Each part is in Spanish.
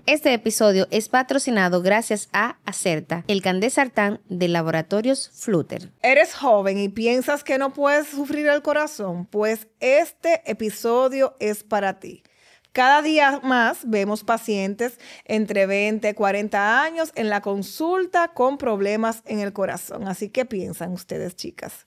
Este episodio es patrocinado gracias a Acerta, el Candesartán de Laboratorios Flutter. ¿Eres joven y piensas que no puedes sufrir el corazón? Pues este episodio es para ti. Cada día más vemos pacientes entre 20 y 40 años en la consulta con problemas en el corazón. Así que piensan ustedes, chicas.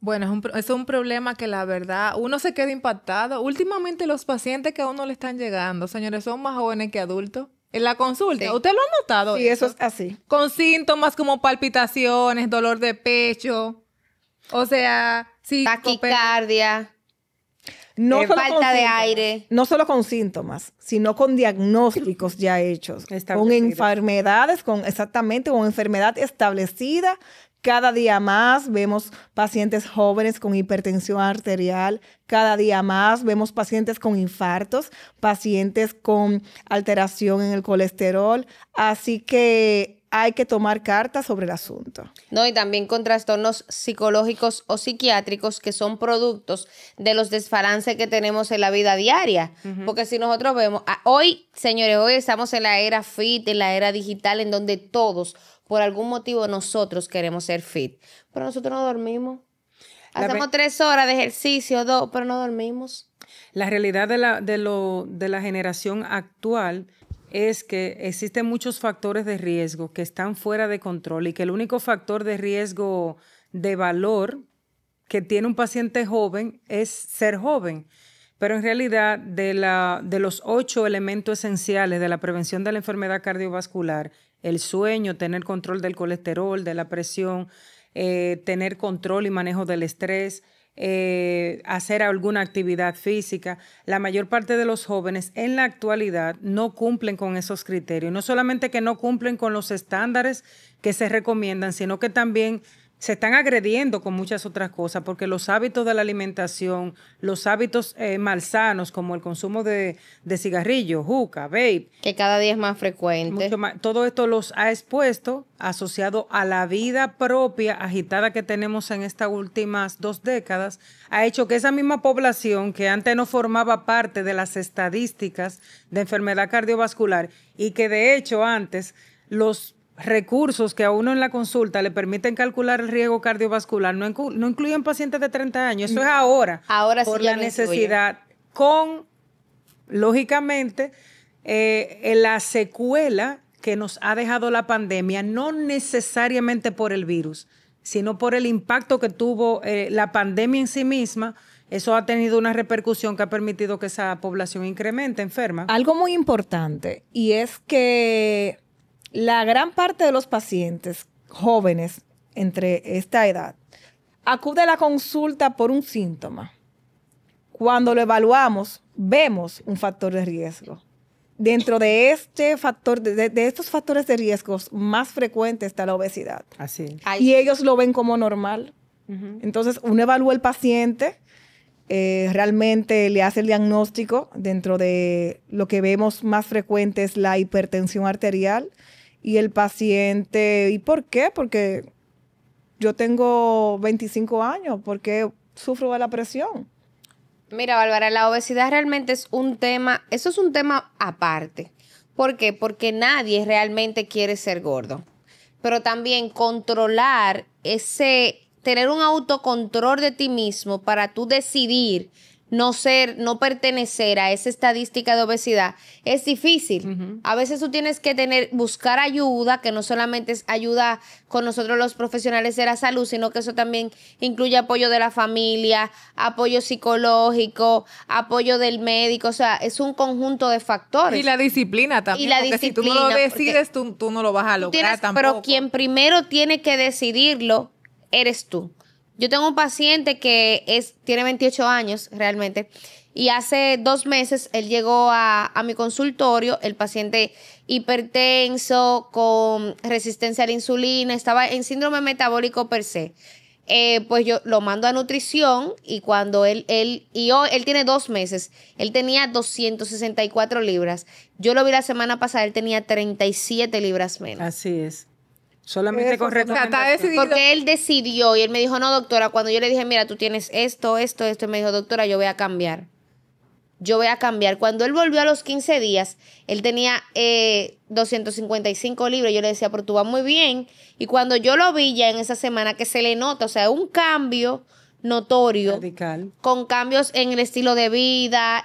Bueno, es un problema que la verdad uno se queda impactado. Últimamente los pacientes que a uno le están llegando, señores, son más jóvenes que adultos. En la consulta, Sí. ¿usted lo ha notado? Sí, eso es así. Con síntomas como palpitaciones, dolor de pecho, o sea, Taquicardia, No solo falta con de síntomas, aire. No solo con síntomas, sino con diagnósticos ya hechos, con Establecidos. enfermedades, con enfermedad establecida. Cada día más vemos pacientes jóvenes con hipertensión arterial, cada día más vemos pacientes con infartos, pacientes con alteración en el colesterol, así que hay que tomar cartas sobre el asunto. ¿no? Y también con trastornos psicológicos o psiquiátricos que son productos de los desbalances que tenemos en la vida diaria. Porque si nosotros vemos, hoy, señores, hoy estamos en la era fit, en la era digital, en donde todos, por algún motivo, nosotros queremos ser fit. Pero nosotros no dormimos. Hacemos 3 horas de ejercicio, 2, pero no dormimos. La realidad de la generación actual es que existen muchos factores de riesgo que están fuera de control y que el único factor de riesgo de valor que tiene un paciente joven es ser joven. Pero en realidad de los 8 elementos esenciales de la prevención de la enfermedad cardiovascular, el sueño, tener control del colesterol, de la presión, tener control y manejo del estrés, hacer alguna actividad física. La mayor parte de los jóvenes en la actualidad no cumplen con esos criterios. No solamente que no cumplen con los estándares que se recomiendan, sino que también se están agrediendo con muchas otras cosas, porque los hábitos de la alimentación, los hábitos malsanos, como el consumo de cigarrillos, juca, vape, Que cada día es más frecuente. mucho más, todo esto los ha expuesto, asociado a la vida propia agitada que tenemos en estas últimas 2 décadas, ha hecho que esa misma población que antes no formaba parte de las estadísticas de enfermedad cardiovascular y que de hecho antes los recursos que a uno en la consulta le permiten calcular el riesgo cardiovascular no incluyen pacientes de 30 años. Eso es ahora. Ahora por sí ya la lo necesidad con, lógicamente, la secuela que nos ha dejado la pandemia, no necesariamente por el virus, sino por el impacto que tuvo la pandemia en sí misma. Eso ha tenido una repercusión que ha permitido que esa población incremente enferma. Algo muy importante, y es que la gran parte de los pacientes jóvenes entre esta edad acude a la consulta por un síntoma. Cuando lo evaluamos, vemos un factor de riesgo. Dentro de este factor, de estos factores de riesgo más frecuentes está la obesidad. Así. Y ellos lo ven como normal. Entonces, uno evalúa al paciente, realmente le hace el diagnóstico. Dentro de lo que vemos más frecuente es la hipertensión arterial. Y el paciente, ¿y por qué? Porque yo tengo 25 años, ¿por qué sufro de la presión? Mira, Bárbara, la obesidad realmente es un tema, eso es un tema aparte. ¿Por qué? Porque nadie realmente quiere ser gordo. Pero también controlar tener un autocontrol de ti mismo para tú decidir no pertenecer a esa estadística de obesidad es difícil. A veces tú tienes que buscar ayuda, que no solamente es ayuda con nosotros los profesionales de la salud, sino que eso también incluye apoyo de la familia, apoyo psicológico, apoyo del médico, o sea, es un conjunto de factores. Y la disciplina también, porque si tú no lo decides, tú no lo vas a lograr tampoco. Pero quien primero tiene que decidirlo eres tú. Yo tengo un paciente que tiene 28 años realmente y hace 2 meses él llegó a mi consultorio, el paciente hipertenso, con resistencia a la insulina, estaba en síndrome metabólico per se. Pues yo lo mando a nutrición y cuando él tiene 2 meses, él tenía 264 libras. Yo lo vi la semana pasada, él tenía 37 libras menos. Así es. Solamente con O sea, está recomendación. decidido. Porque él decidió y él me dijo, no, doctora, cuando yo le dije, mira, tú tienes esto, esto, esto, y me dijo, doctora, yo voy a cambiar. Yo voy a cambiar. Cuando él volvió a los 15 días, él tenía 255 libros. Yo le decía, pero tú vas muy bien. Y cuando yo lo vi ya en esa semana, que se le nota, o sea, un cambio notorio, Radical. con cambios en el estilo de vida,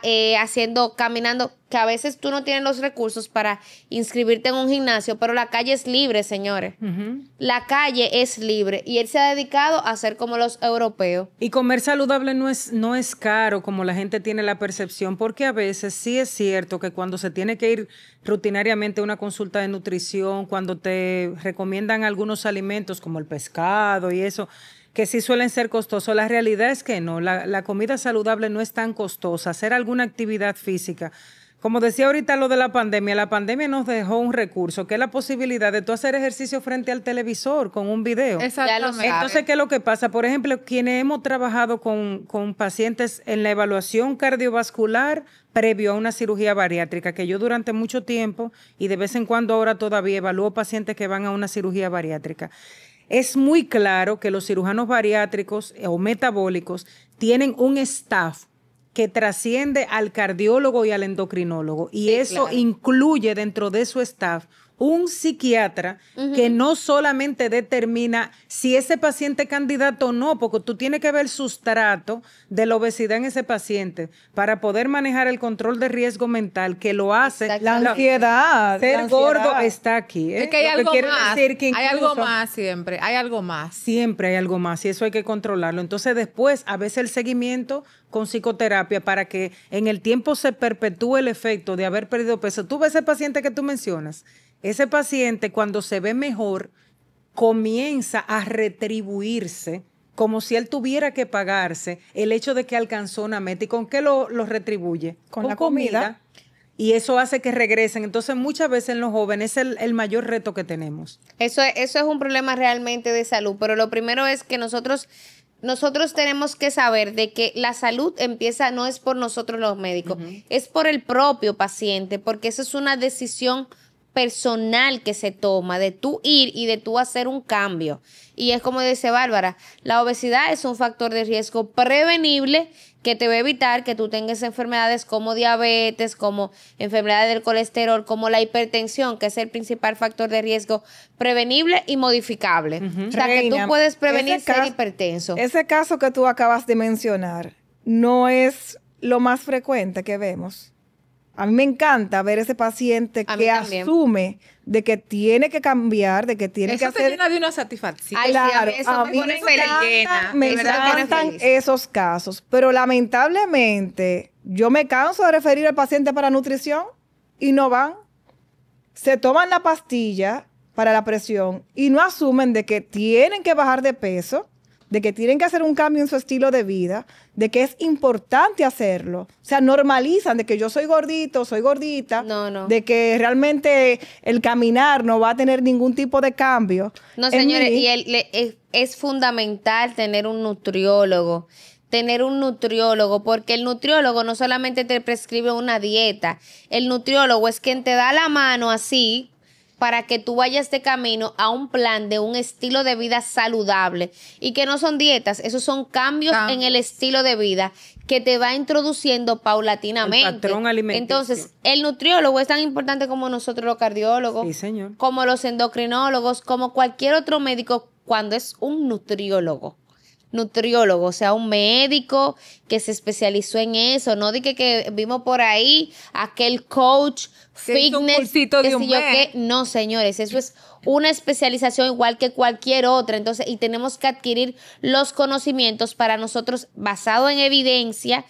caminando, que a veces tú no tienes los recursos para inscribirte en un gimnasio, pero la calle es libre, señores. La calle es libre y él se ha dedicado a ser como los europeos. Y comer saludable no es caro como la gente tiene la percepción, porque a veces sí es cierto que cuando se tiene que ir rutinariamente a una consulta de nutrición, cuando te recomiendan algunos alimentos como el pescado y eso, que sí suelen ser costosos, la realidad es que no, la comida saludable no es tan costosa. Hacer alguna actividad física. Como decía ahorita lo de la pandemia nos dejó un recurso, que es la posibilidad de tú hacer ejercicio frente al televisor con un video. Exactamente. Entonces, ¿qué es lo que pasa? Por ejemplo, quienes hemos trabajado con pacientes en la evaluación cardiovascular previo a una cirugía bariátrica, que yo durante mucho tiempo y de vez en cuando ahora todavía evalúo pacientes que van a una cirugía bariátrica. Es muy claro que los cirujanos bariátricos o metabólicos tienen un staff que trasciende al cardiólogo y al endocrinólogo. Y Sí, eso claro. incluye dentro de su staff un psiquiatra que no solamente determina si ese paciente es candidato o no, porque tú tienes que ver el sustrato de la obesidad en ese paciente para poder manejar el control de riesgo mental que lo hace. Exacto. La ansiedad. Ser la ansiedad. gordo está aquí. Es que hay Lo algo quiere más. decir que Hay algo incluso- más siempre. Hay algo más. Siempre hay algo más y eso hay que controlarlo. Entonces después, a veces el seguimiento con psicoterapia para que en el tiempo se perpetúe el efecto de haber perdido peso. Tú ves ese paciente que tú mencionas. Ese paciente cuando se ve mejor comienza a retribuirse como si él tuviera que pagarse el hecho de que alcanzó una meta. ¿Y con qué lo retribuye? Con la comida. Y eso hace que regresen. Entonces muchas veces en los jóvenes es el mayor reto que tenemos. Eso es un problema realmente de salud, pero lo primero es que nosotros tenemos que saber de que la salud empieza, no es por nosotros los médicos, es por el propio paciente, porque eso es una decisión personal que se toma de tú ir y de tú hacer un cambio. Y es como dice Bárbara, la obesidad es un factor de riesgo prevenible que te va a evitar que tú tengas enfermedades como diabetes, como enfermedades del colesterol, como la hipertensión, que es el principal factor de riesgo prevenible y modificable. O sea, que Reina, tú puedes prevenir ese ser caso- hipertenso. Ese caso que tú acabas de mencionar no es lo más frecuente que vemos. A mí me encanta ver ese paciente A mí que también. asume de que tiene que cambiar, de que tiene que Eso te hacer... llena de una satisfacción. Ay, sí, a mí Claro, eso a me mí pone me feliz. encantan, me De verdad me pone encantan feliz. esos casos, pero lamentablemente yo me canso de referir al paciente para nutrición y no van. Se toman la pastilla para la presión y no asumen de que tienen que bajar de peso, de que tienen que hacer un cambio en su estilo de vida, de que es importante hacerlo. O sea, normalizan de que yo soy gordito, soy gordita, No. de que realmente el caminar no va a tener ningún tipo de cambio. No, en señores, mí. y es fundamental tener un nutriólogo. Porque el nutriólogo no solamente te prescribe una dieta, el nutriólogo es quien te da la mano así para que tú vayas de camino a un plan de un estilo de vida saludable y que no son dietas, esos son cambios en el estilo de vida que te va introduciendo paulatinamente. El patrón alimenticio. Entonces, el nutriólogo es tan importante como nosotros los cardiólogos, Sí, señor. como los endocrinólogos, como cualquier otro médico cuando es un nutriólogo, o sea, un médico que se especializó en eso, no de que vimos por ahí aquel coach Que hizo un fitness, cursito de qué un sé yo mes. qué. No, señores, eso es una especialización igual que cualquier otra. Entonces, y tenemos que adquirir los conocimientos para nosotros basado en la evidencia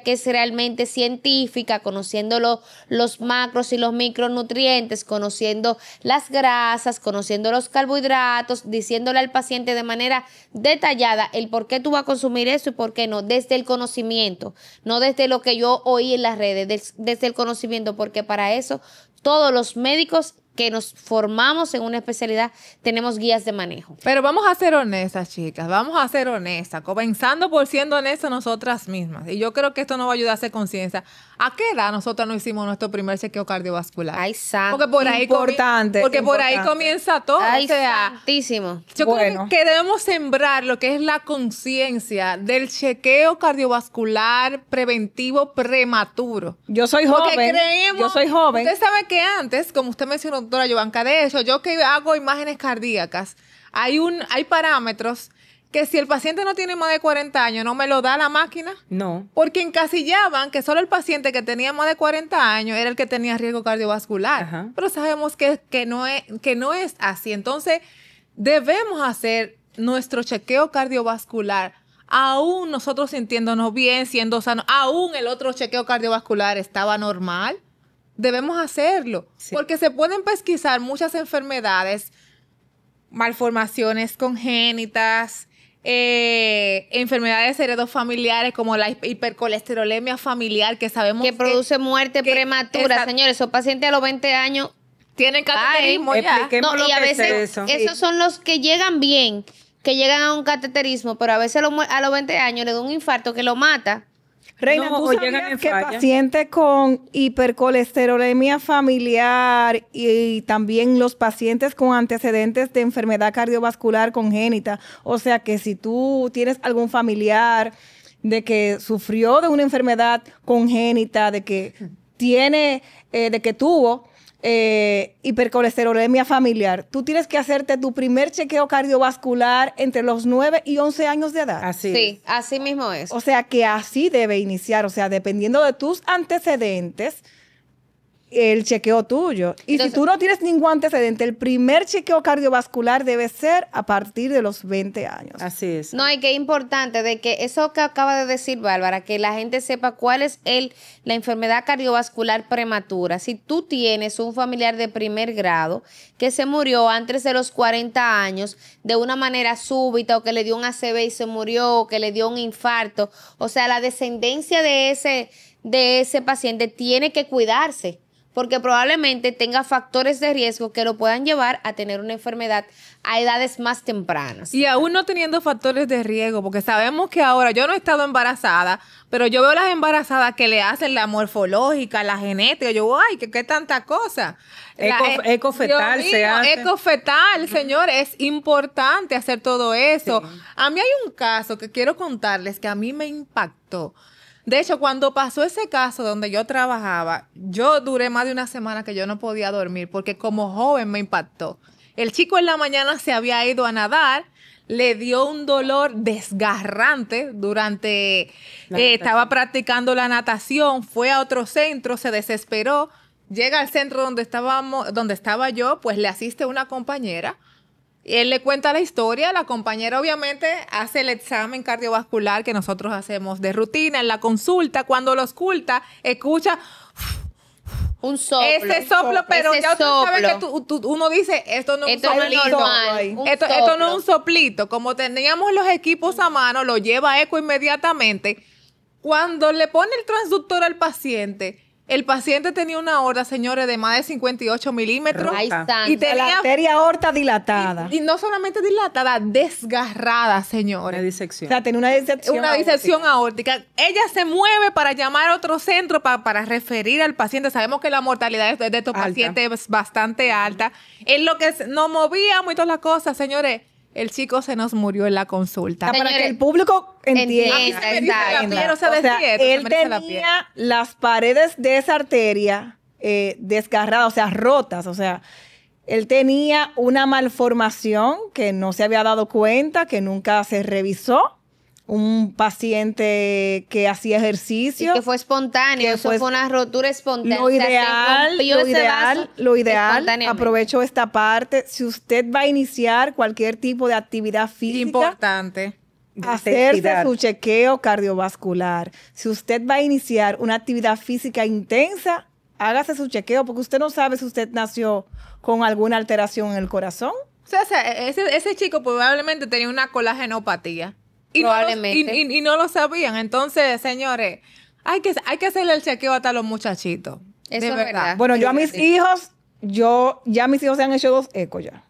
que es realmente científica, conociendo los macros y los micronutrientes, conociendo las grasas, conociendo los carbohidratos, diciéndole al paciente de manera detallada el por qué tú vas a consumir eso y por qué no, desde el conocimiento, no desde lo que yo oí en las redes, desde el conocimiento, porque para eso todos los médicos que nos formamos en una especialidad tenemos guías de manejo. Pero vamos a ser honestas, chicas. Vamos a ser honestas. Comenzando por siendo honestas nosotras mismas. Y yo creo que esto nos va a ayudar a hacer conciencia. ¿A qué edad nosotros no hicimos nuestro primer chequeo cardiovascular? Ay, santo. Porque por ahí Importante, porque por ahí importante. comienza todo. Ay, O sea, santísimo. yo creo Bueno. que debemos sembrar lo que es la conciencia del chequeo cardiovascular preventivo prematuro. Yo soy Porque joven. creemos, Yo soy joven. Usted sabe que antes, como usted mencionó, doctora Giovanca, de hecho, yo que hago imágenes cardíacas, hay parámetros que si el paciente no tiene más de 40 años, no me lo da la máquina. No. Porque encasillaban que solo el paciente que tenía más de 40 años era el que tenía riesgo cardiovascular. Ajá. Pero sabemos que no es así. Entonces, debemos hacer nuestro chequeo cardiovascular, aún nosotros sintiéndonos bien, siendo sanos, aún el otro chequeo cardiovascular estaba normal. Debemos hacerlo. Sí. Porque se pueden pesquisar muchas enfermedades, malformaciones congénitas, enfermedades heredofamiliares como la hipercolesterolemia familiar, que sabemos Que produce muerte que- prematura. exacto. Señores, esos pacientes a los 20 años. tienen cateterismo ya. expliquemos No, lo y a que es veces eso. esos son los que llegan bien, que llegan a un cateterismo, pero a veces a los 20 años le da un infarto que lo mata. Reina, No, ¿tú o llegan sabías en que falla. pacientes con hipercolesterolemia familiar y también los pacientes con antecedentes de enfermedad cardiovascular congénita, o sea que si tú tienes algún familiar de que sufrió de una enfermedad congénita, de que tuvo hipercolesterolemia familiar, tú tienes que hacerte tu primer chequeo cardiovascular entre los 9 y 11 años de edad. Así Sí, es. así mismo es. O sea que así debe iniciar, o sea, dependiendo de tus antecedentes, el chequeo tuyo. Y Entonces- si tú no tienes ningún antecedente, el primer chequeo cardiovascular debe ser a partir de los 20 años. Así es. No, y que es importante de que eso que acaba de decir Bárbara, que la gente sepa cuál es la enfermedad cardiovascular prematura. Si tú tienes un familiar de primer grado que se murió antes de los 40 años de una manera súbita, o que le dio un ACV y se murió, o que le dio un infarto, o sea, la descendencia de ese paciente tiene que cuidarse, porque probablemente tenga factores de riesgo que lo puedan llevar a tener una enfermedad a edades más tempranas. Y aún no teniendo factores de riesgo, porque sabemos que ahora, yo no he estado embarazada, pero yo veo las embarazadas que le hacen la morfológica, la genética, yo, ay, qué tanta cosa. Ecofetal Dios se mío, hace. Ecofetal, señor, es importante hacer todo eso. Sí. A mí hay un caso que quiero contarles que a mí me impactó. De hecho, cuando pasó ese caso donde yo trabajaba, yo duré más de una semana que yo no podía dormir porque como joven me impactó. El chico en la mañana se había ido a nadar, le dio un dolor desgarrante durante, estaba practicando la natación, fue a otro centro, se desesperó, llega al centro donde estaba yo, pues le asiste una compañera. Él le cuenta la historia, la compañera obviamente hace el examen cardiovascular que nosotros hacemos de rutina en la consulta. Cuando lo escucha, escucha Un soplo. ese soplo, pero Ese ya tú sabes que soplo. uno dice, esto no es un Esto no es soplito. normal. un Esto no soplo. es un soplito. Como teníamos los equipos a mano, lo lleva a eco inmediatamente. Cuando le pone el transductor al paciente, el paciente tenía una aorta, señores, de más de 58 milímetros. Ay, Roja. santo. Y tenía- La arteria aorta dilatada. Y no solamente dilatada, desgarrada, Una señores. O disección. sea, tiene una disección. Una disección aórtica. Ella se mueve para llamar a otro centro para referir al paciente. Sabemos que la mortalidad de estos Alta. pacientes es bastante alta. En lo que nos movíamos y todas las cosas, señores, el chico se nos murió en la consulta. Para Señores, que el público entienda. entienda, Se me eriza la entienda. piel, o sea, O sea, decía esto, se él me eriza la piel. tenía las paredes de esa arteria desgarradas, o sea, rotas. O sea, él tenía una malformación que no se había dado cuenta, que nunca se revisó. Un paciente que hacía Y ejercicio. que fue espontáneo, que eso fue- fue una rotura espontánea. Lo O sea, se ideal, rompió lo ese ideal, vaso lo ideal, espontáneamente. aprovecho esta parte, si usted va a iniciar cualquier tipo de actividad física, Importante. hacerse Intensidad. su chequeo cardiovascular. Si usted va a iniciar una actividad física intensa, hágase su chequeo, porque usted no sabe si usted nació con alguna alteración en el corazón. O sea, ese chico probablemente tenía una colagenopatía. Y Probablemente. No y no lo sabían. Entonces, señores, hay que hacerle el chequeo hasta a los muchachitos. Eso de es verdad. verdad. Bueno, yo a mis Sí. hijos, ya mis hijos se han hecho 2 ecos ya.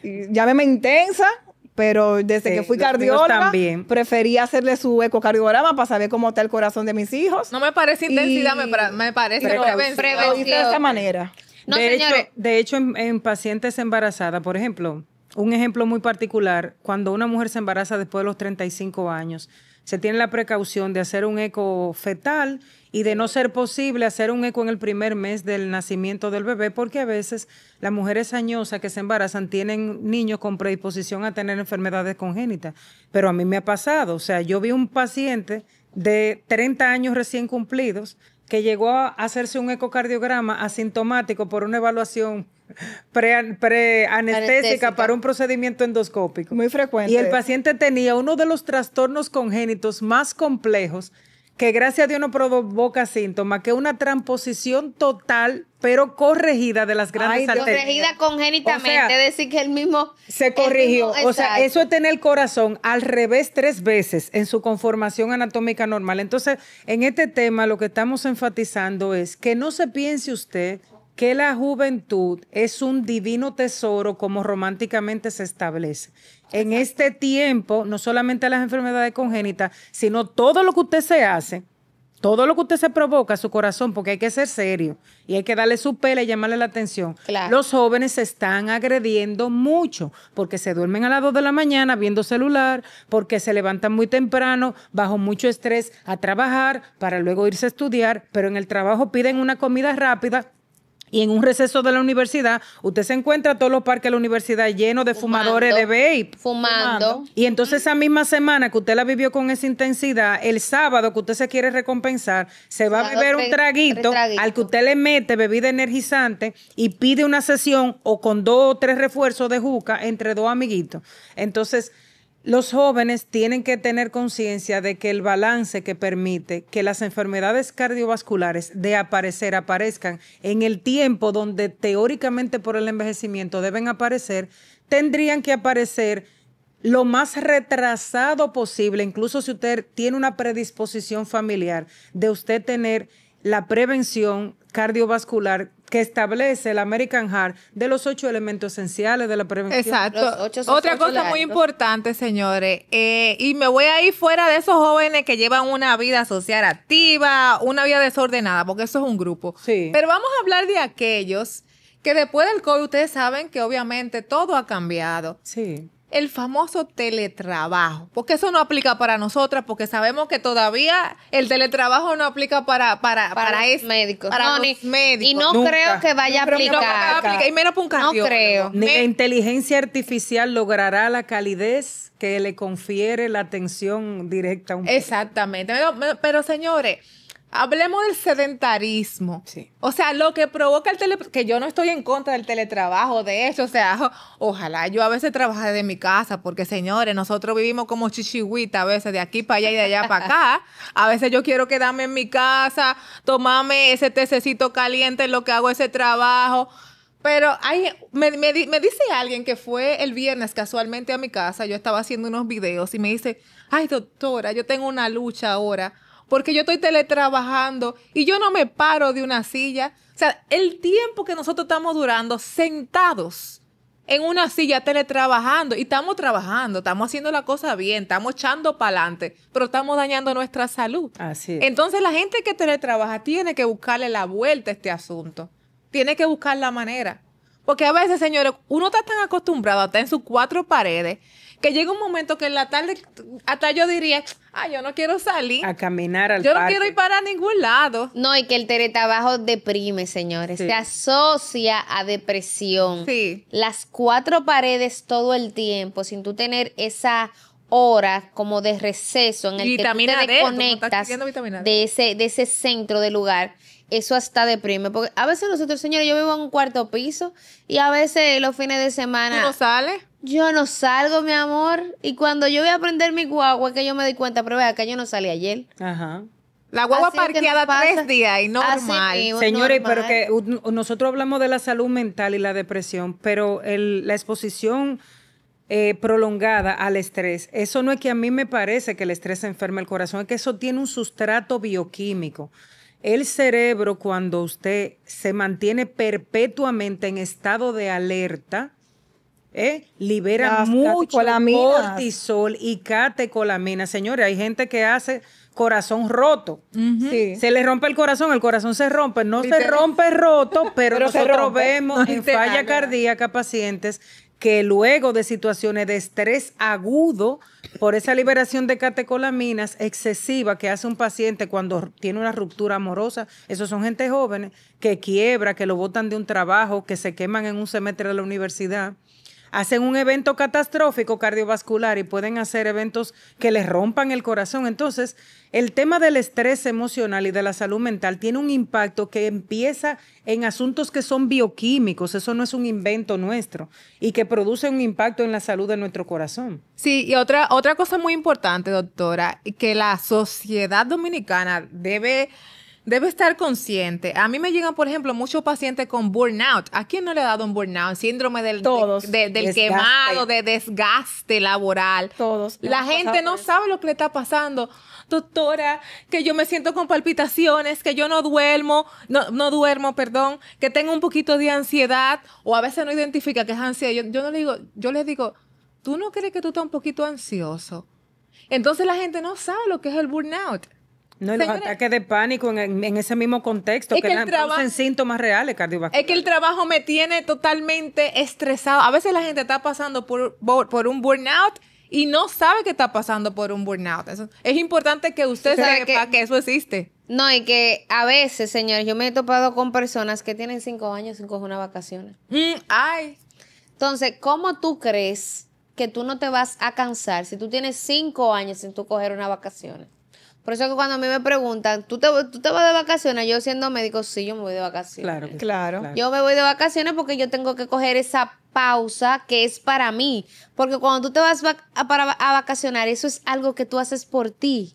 Y llámeme intensa, pero desde que fui los míos cardióloga, también. preferí hacerle su ecocardiograma para saber cómo está el corazón de mis hijos. No me parece intensidad, Y- me parece Precaución. prevención. Lo hice de esa manera. No, de señores. hecho, en pacientes embarazadas, por ejemplo, un ejemplo muy particular, cuando una mujer se embaraza después de los 35 años, se tiene la precaución de hacer un eco fetal y de no ser posible hacer un eco en el primer mes del nacimiento del bebé, porque a veces las mujeres añosas que se embarazan tienen niños con predisposición a tener enfermedades congénitas. Pero a mí me ha pasado, o sea, yo vi un paciente de 30 años recién cumplidos que llegó a hacerse un ecocardiograma asintomático por una evaluación anestésica Anestésica. para un procedimiento endoscópico. Muy frecuente. Y el paciente tenía uno de los trastornos congénitos más complejos que gracias a Dios no provoca síntomas, que una transposición total, pero corregida de las grandes Ay, Dios. arterias. Corregida congénitamente, O sea, es decir, que el mismo... Se corrigió. el mismo- O sea, exacto. eso es tener el corazón al revés 3 veces en su conformación anatómica normal. Entonces, en este tema lo que estamos enfatizando es que no se piense usted que la juventud es un divino tesoro como románticamente se establece. En este tiempo, no solamente las enfermedades congénitas, sino todo lo que usted se hace, todo lo que usted se provoca a su corazón, porque hay que ser serio y hay que darle su pela y llamarle la atención. Claro. Los jóvenes se están agrediendo mucho porque se duermen a las 2 de la mañana viendo celular, porque se levantan muy temprano, bajo mucho estrés a trabajar para luego irse a estudiar, pero en el trabajo piden una comida rápida. Y en un receso de la universidad, usted se encuentra todos los parques de la universidad llenos de fumadores de vape. Fumando. Y entonces esa misma semana que usted la vivió con esa intensidad, el sábado que usted se quiere recompensar, se va a Sábado, beber un tres traguito traguitos. al que usted le mete bebida energizante y pide una sesión o con 2 o 3 refuerzos de juca entre 2 amiguitos. Entonces, los jóvenes tienen que tener conciencia de que el balance que permite que las enfermedades cardiovasculares de aparezcan en el tiempo donde teóricamente por el envejecimiento deben aparecer, tendrían que aparecer lo más retrasado posible, incluso si usted tiene una predisposición familiar, de usted tener la prevención cardiovascular que establece el American Heart de los 8 elementos esenciales de la prevención. Exacto. Los 8 son Otra ocho cosa muy largos. importante, señores, y me voy a ir fuera de esos jóvenes que llevan una vida social activa, una vida desordenada, porque eso es un grupo. Sí. Pero vamos a hablar de aquellos que después del COVID, ustedes saben que obviamente todo ha cambiado. Sí. El famoso teletrabajo, porque eso no aplica para nosotras, porque sabemos que todavía el teletrabajo no aplica para los médicos. para No, los médicos. Y no Nunca. creo que vaya a No creo que No, aplicar. no aplica, y menos para un No cardiólogo. creo. Ni la inteligencia artificial logrará la calidez que le confiere la atención directa a un Exactamente. Pero, señores, hablemos del sedentarismo. Sí. O sea, lo que provoca el teletrabajo, que yo no estoy en contra del teletrabajo, de hecho, o sea, ojalá yo a veces trabaje desde mi casa, porque, señores, nosotros vivimos como chichigüita a veces, de aquí para allá y de allá para acá. A veces yo quiero quedarme en mi casa, tomarme ese tececito caliente en lo que hago ese trabajo. Pero me dice alguien que fue el viernes casualmente a mi casa, yo estaba haciendo unos videos y me dice, ay, doctora, yo tengo una lucha ahora porque yo estoy teletrabajando y yo no me paro de una silla. O sea, el tiempo que nosotros estamos durando sentados en una silla teletrabajando, y estamos trabajando, estamos haciendo la cosa bien, estamos echando para adelante, pero estamos dañando nuestra salud. Así es. Entonces la gente que teletrabaja tiene que buscarle la vuelta a este asunto. Tiene que buscar la manera. Porque a veces, señores, uno está tan acostumbrado a estar en sus 4 paredes que llega un momento que en la tarde, hasta yo diría, yo no quiero salir. A caminar al Yo no parque. quiero ir para ningún lado. No, y que el teletrabajo deprime, señores. Sí. Se asocia a depresión. Sí. Las 4 paredes todo el tiempo, sin tú tener esa hora como de receso en el Vitamina que tú te D, como estás desconectas pidiendo vitamina D. de ese centro del lugar. Eso hasta deprime. Porque a veces nosotros, señores, yo vivo en un 4º piso y a veces los fines de ¿Tú semana no sales? yo no salgo, mi amor. Y cuando yo voy a prender mi guagua es que yo me doy cuenta, pero vea que yo no salí ayer. Ajá. La guagua Así es que parqueada nos pasa. 3 días y normal. Así mismo. Señores, normal. pero que nosotros hablamos de la salud mental y la depresión, pero la exposición prolongada al estrés, eso no es que a mí me parece que el estrés enferme el corazón, es que eso tiene un sustrato bioquímico. El cerebro, cuando usted se mantiene perpetuamente en estado de alerta, libera Las mucho catecolaminas. cortisol y catecolamina. Señores, hay gente que hace corazón roto. Sí. Se le rompe el corazón se rompe. No se Literal. rompe roto, pero Pero se nosotros rompe. vemos en Literal, falla ¿verdad? cardíaca pacientes que luego de situaciones de estrés agudo, por esa liberación de catecolaminas excesiva que hace un paciente cuando tiene una ruptura amorosa, esos son gente jóvenes que quiebra, que lo botan de un trabajo, que se queman en un semestre de la universidad, hacen un evento catastrófico cardiovascular y pueden hacer eventos que les rompan el corazón. Entonces, el tema del estrés emocional y de la salud mental tiene un impacto que empieza en asuntos que son bioquímicos, eso no es un invento nuestro, y que produce un impacto en la salud de nuestro corazón. Sí, y otra cosa muy importante, doctora, que la sociedad dominicana debe estar consciente. A mí me llegan, por ejemplo, muchos pacientes con burnout. ¿A quién no le ha dado un burnout? Síndrome del Todos. del Desgaste. quemado, de desgaste laboral. Todos. La Hemos gente pasado no por eso. sabe lo que le está pasando. Doctora, que yo me siento con palpitaciones, que yo no duermo, perdón, que tengo un poquito de ansiedad, o a veces no identifica que es ansiedad. Yo le digo, ¿tú no crees que tú estás un poquito ansioso? Entonces la gente no sabe lo que es el burnout. No, y los Señores, ataques de pánico en ese mismo contexto Es que que el producen síntomas reales cardiovasculares. es que el trabajo me tiene totalmente estresado. A veces la gente está pasando por un burnout y no sabe que está pasando por un burnout. Es importante que usted ¿Sabe sepa qué? que eso existe. No, y que a veces, señores, yo me he topado con personas que tienen 5 años sin coger una vacaciones. Ay, Entonces, ¿cómo tú crees que tú no te vas a cansar si tú tienes 5 años sin tú coger unas vacaciones? Por eso que cuando a mí me preguntan, ¿tú te vas de vacaciones? Yo siendo médico, sí, yo me voy de vacaciones. Claro. que sí, Claro. Yo me voy de vacaciones porque yo tengo que coger esa pausa que es para mí. Porque cuando tú te vas a vacacionar, eso es algo que tú haces por ti.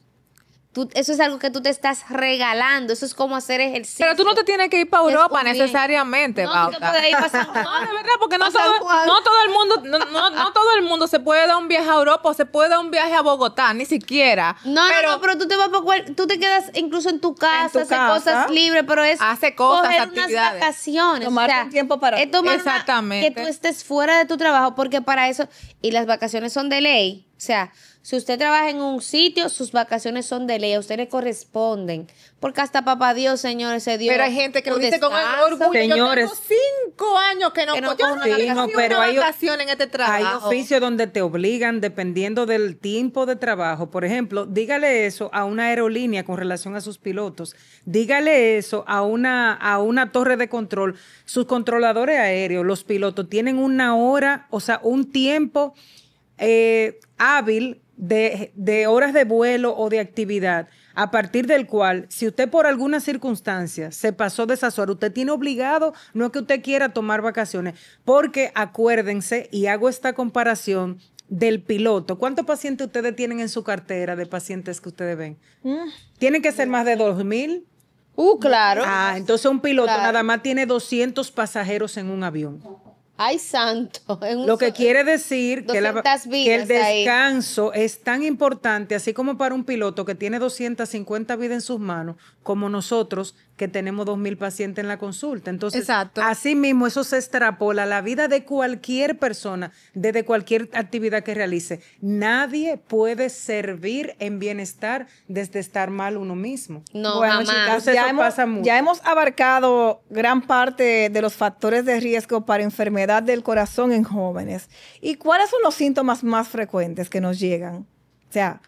Eso es algo que tú te estás regalando. Eso es como hacer ejercicio. pero tú no te tienes que ir para Es Europa un bien. necesariamente, No, tú te Bauta. puedes ir pasando. No, de verdad, porque no Pasa todo, Juan. no todo el mundo, no todo el mundo se puede dar un viaje a Europa o se puede dar un viaje a Bogotá, ni siquiera. No, pero tú te vas tú te quedas incluso en tu casa, hacer casa. cosas libres, pero es Hace cosas, coger actividades. unas vacaciones. Tomarte un tiempo para es ti. tomar Exactamente. que tú estés fuera de tu trabajo, porque para eso, y las vacaciones son de ley. O sea, si usted trabaja en un sitio, sus vacaciones son de ley, a usted le corresponden. Porque hasta papá Dios, señores, se dio. Pero hay gente que lo un dice con el descanso. orgullo. Señores. Yo tengo 5 años que no Que no cojo cojo una vacación. pero hay- vacación en este Hay trabajo. oficios donde te obligan, dependiendo del tiempo de trabajo. Por ejemplo, dígale eso a una aerolínea con relación a sus pilotos. Dígale eso a una torre de control. Sus controladores aéreos, los pilotos, tienen una hora, o sea, un tiempo hábil de horas de vuelo o de actividad, a partir del cual, si usted por alguna circunstancia se pasó de esas horas, usted tiene obligado, no es que usted quiera tomar vacaciones, porque acuérdense, y hago esta comparación del piloto. ¿Cuántos pacientes ustedes tienen en su cartera de pacientes que ustedes ven? Tienen que ser más de 2,000. Claro. Entonces un piloto Claro. nada más tiene 200 pasajeros en un avión. Ay, santo. Lo que quiere decir que, 200 que el vidas ahí. descanso es tan importante, así como para un piloto que tiene 250 vidas en sus manos, como nosotros que tenemos 2,000 pacientes en la consulta. Entonces, Exacto. así mismo eso se extrapola a la vida de cualquier persona, desde cualquier actividad que realice. Nadie puede servir en bienestar desde estar mal uno mismo. No, Bueno, jamás. chicas, Entonces, eso pasa mucho. ya hemos abarcado gran parte de los factores de riesgo para enfermedad del corazón en jóvenes. ¿Y cuáles son los síntomas más frecuentes que nos llegan? O sea,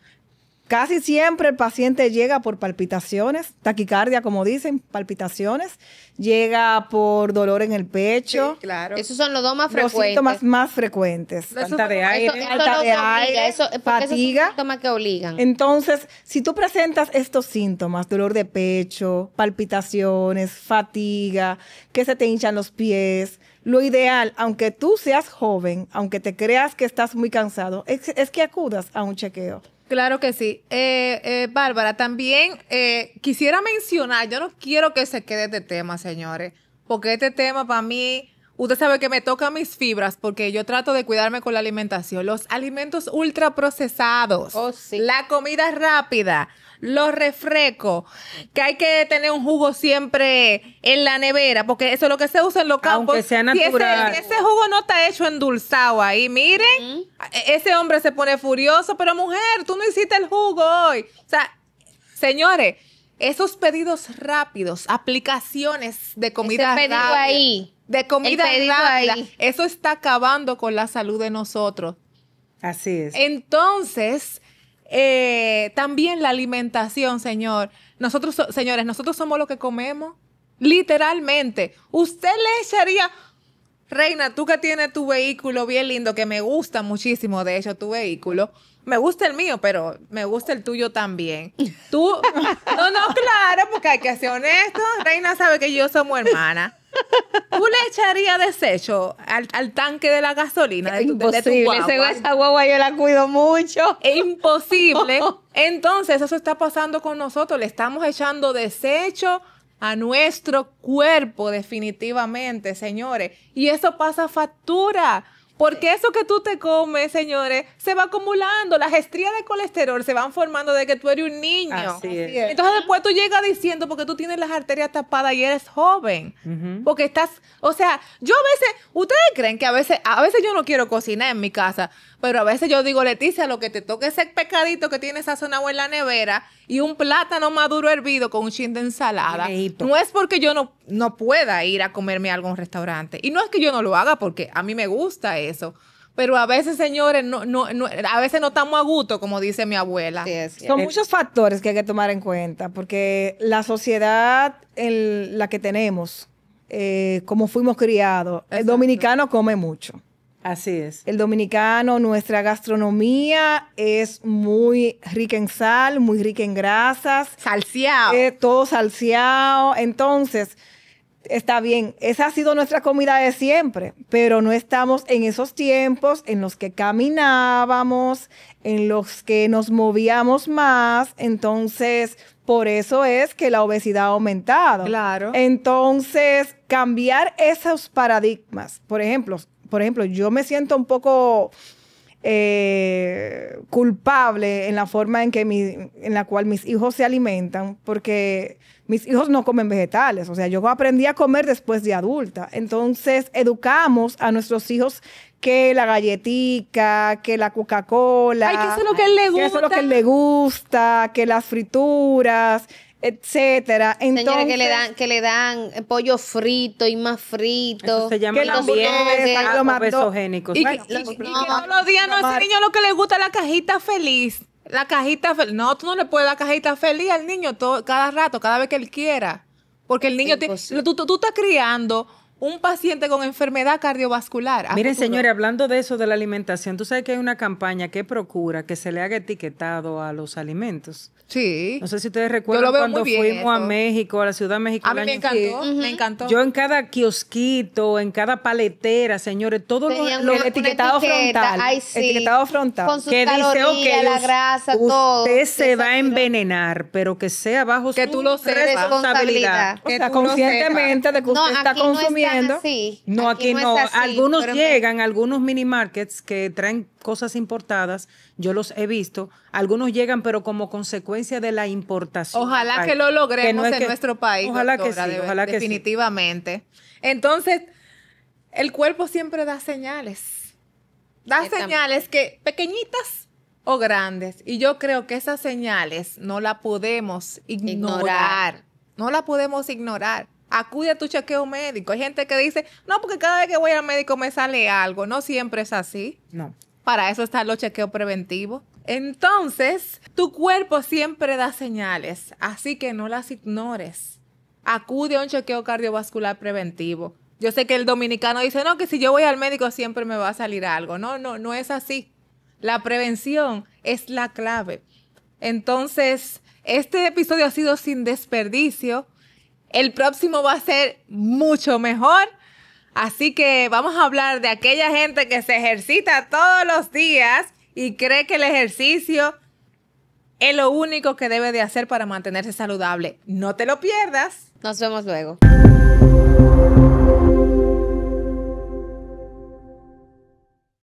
casi siempre el paciente llega por palpitaciones, taquicardia, como dicen, palpitaciones, llega por dolor en el pecho. Sí, claro. Esos son los dos más Los frecuentes. síntomas más frecuentes. Falta de Eso aire. no Falta nos de obliga, aire, porque esos fatiga. son síntomas que obligan. Entonces, si tú presentas estos síntomas, dolor de pecho, palpitaciones, fatiga, que se te hinchan los pies, lo ideal, aunque tú seas joven, aunque te creas que estás muy cansado, es que acudas a un chequeo. Claro que sí. Bárbara, también quisiera mencionar, yo no quiero que se quede este tema, señores, porque este tema para mí, usted sabe que me toca mis fibras porque yo trato de cuidarme con la alimentación. Los alimentos ultraprocesados, Oh, sí. la comida rápida, los refrescos, que hay que tener un jugo siempre en la nevera, porque eso es lo que se usa en los campos. Aunque sea Si natural. ese jugo no está hecho endulzado ahí, miren, ese hombre se pone furioso, pero mujer, tú no hiciste el jugo hoy. O sea, señores, esos pedidos rápidos, aplicaciones de comida Ese pedido rápida, ahí. de comida El pedido rápida, ahí. eso está acabando con la salud de nosotros. Así es. Entonces, también la alimentación, señores, nosotros somos lo que comemos, literalmente. Usted le echaría, Reina, tú que tienes tu vehículo bien lindo, que me gusta muchísimo, de hecho, tu vehículo. Me gusta el mío, pero me gusta el tuyo también. Tú, no, claro, porque hay que ser honesto. Reina sabe que yo somos hermanas. ¿Tú le echarías desecho al tanque de la gasolina de tu Imposible. guagua? Esa guagua yo la cuido mucho. Es imposible. Entonces, eso está pasando con nosotros. Le estamos echando desecho a nuestro cuerpo, definitivamente, señores. Y eso pasa factura. Porque eso que tú te comes, señores, se va acumulando. Las estrías de colesterol se van formando de que tú eres un niño. Así es. Entonces después tú llegas diciendo porque tú tienes las arterias tapadas y eres joven. Porque estás, o sea, yo a veces, ustedes creen que a veces yo no quiero cocinar en mi casa, pero a veces yo digo, Leticia, lo que te toque ese pescadito que tienes sazonado en la nevera y un plátano maduro hervido con un chin de ensalada. Guineíto. No es porque yo no pueda ir a comerme algo a un restaurante. Y no es que yo no lo haga porque a mí me gusta eso. Pero a veces, señores, a veces no estamos a gusto, como dice mi abuela. Sí, es Son cierto. muchos factores que hay que tomar en cuenta, porque la sociedad en la que tenemos, como fuimos criados, el Exacto. dominicano come mucho. Así es. El dominicano, nuestra gastronomía es muy rica en sal, muy rica en grasas, Salseado. todo salseado. Entonces, está bien, esa ha sido nuestra comida de siempre, pero no estamos en esos tiempos en los que caminábamos, en los que nos movíamos más. Entonces, por eso es que la obesidad ha aumentado. Claro. Entonces, cambiar esos paradigmas. Por ejemplo, yo me siento un poco culpable en la forma en la cual mis hijos se alimentan, porque mis hijos no comen vegetales. O sea, yo aprendí a comer después de adulta. Entonces, educamos a nuestros hijos que la galletica, que la Coca-Cola, Ay, que eso es lo que a él le que eso es lo gusta. que a él le gusta, que las frituras, etcétera. Entonces, Señores, que le dan pollo frito y más frito. Eso se llama que la también hamburguesa, lo más- obesogénicos. Y, Bueno, que, y que no, todos los días no a ese niño lo que le gusta es la cajita feliz. La cajita feliz. No, tú no le puedes dar cajita feliz al niño cada rato, cada vez que él quiera. Porque el niño, Imposible. tú estás criando un paciente con enfermedad cardiovascular. a Miren, futuro. señores, hablando de eso de la alimentación, tú sabes que hay una campaña que procura que se le haga etiquetado a los alimentos. Sí. No sé si ustedes Yo recuerdan lo veo cuando muy bien fuimos a eso. México, a la Ciudad de México. A el mí me año- encantó, me encantó. Yo en cada kiosquito, en cada paletera, señores, todo Tenían lo una etiquetado etiqueta, frontal. ay, sí, Etiquetado frontal. Con sus que dice, calorías, ok, la grasa, todo. usted se va a Esa- envenenar, pero que sea bajo Que su tú lo sepas. responsabilidad. O Que sea, tú lo conscientemente de que usted está aquí no es tan consumiendo. así. No, aquí no. es así, Algunos pero llegan, algunos mini markets que traen cosas importadas, yo los he visto. Algunos llegan, pero como consecuencia de la importación. Ojalá Ay, que lo logremos no es en que- nuestro país. Ojalá doctora, que sí, ojalá que sí. definitivamente. Entonces, el cuerpo siempre da señales. Da Exactamente. señales que pequeñitas o grandes. Y yo creo que esas señales no las podemos ignorar. No la podemos ignorar. Acude a tu chequeo médico. Hay gente que dice, no, porque cada vez que voy al médico me sale algo. No siempre es así. No. Para eso están los chequeos preventivos. Entonces, tu cuerpo siempre da señales, así que no las ignores. Acude a un chequeo cardiovascular preventivo. Yo sé que el dominicano dice, no, que si yo voy al médico siempre me va a salir algo. No es así. La prevención es la clave. Entonces, este episodio ha sido sin desperdicio. El próximo va a ser mucho mejor. Así que vamos a hablar de aquella gente que se ejercita todos los días y cree que el ejercicio es lo único que debe de hacer para mantenerse saludable. No te lo pierdas. Nos vemos luego.